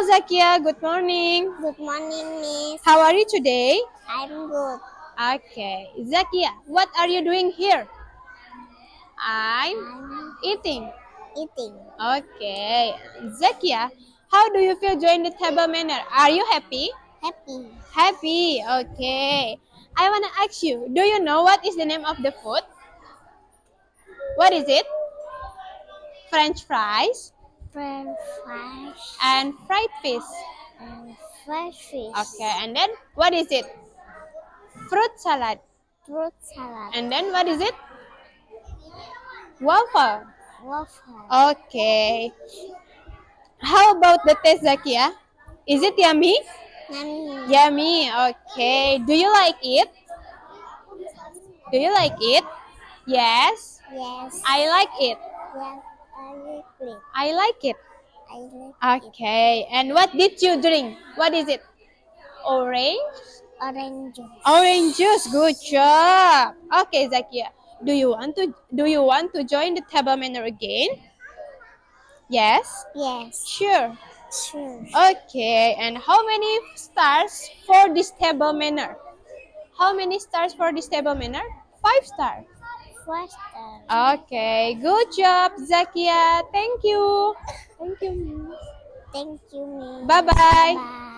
Zakia. Good morning. Good morning, Miss. How are you today? I'm good. Okay. Zakia, what are you doing here? I'm I'm eating. eating. Okay. Zakia, how do you feel during the table manner? Are you happy? Happy. Happy. Okay. I want to ask you, do you know what is the name of the food? What is it? French fries French fries and fried fish. and fresh fish. Okay. And then what is it? Fruit salad. Fruit salad. And then what is it? Waffle. Waffle. Okay. How about the taste, Zakia? Is it yummy? Yummy. Yummy. Okay. Do you like it? Do you like it? Yes. Yes. I like it. Yes. I like it. I like it. I like it. Okay. And what did you drink? What is it? Orange? Orange juice. Orange juice. Good job. Okay, Zakia. Do you want to join the table manner again? Yes. Yes. Sure. Sure. Okay. And how many stars for this table manner? How many stars for this table manner? 5 stars. First. Okay, good job, Zakia. Thank you. Thank you. Thank you, Miss. Bye-bye. Bye.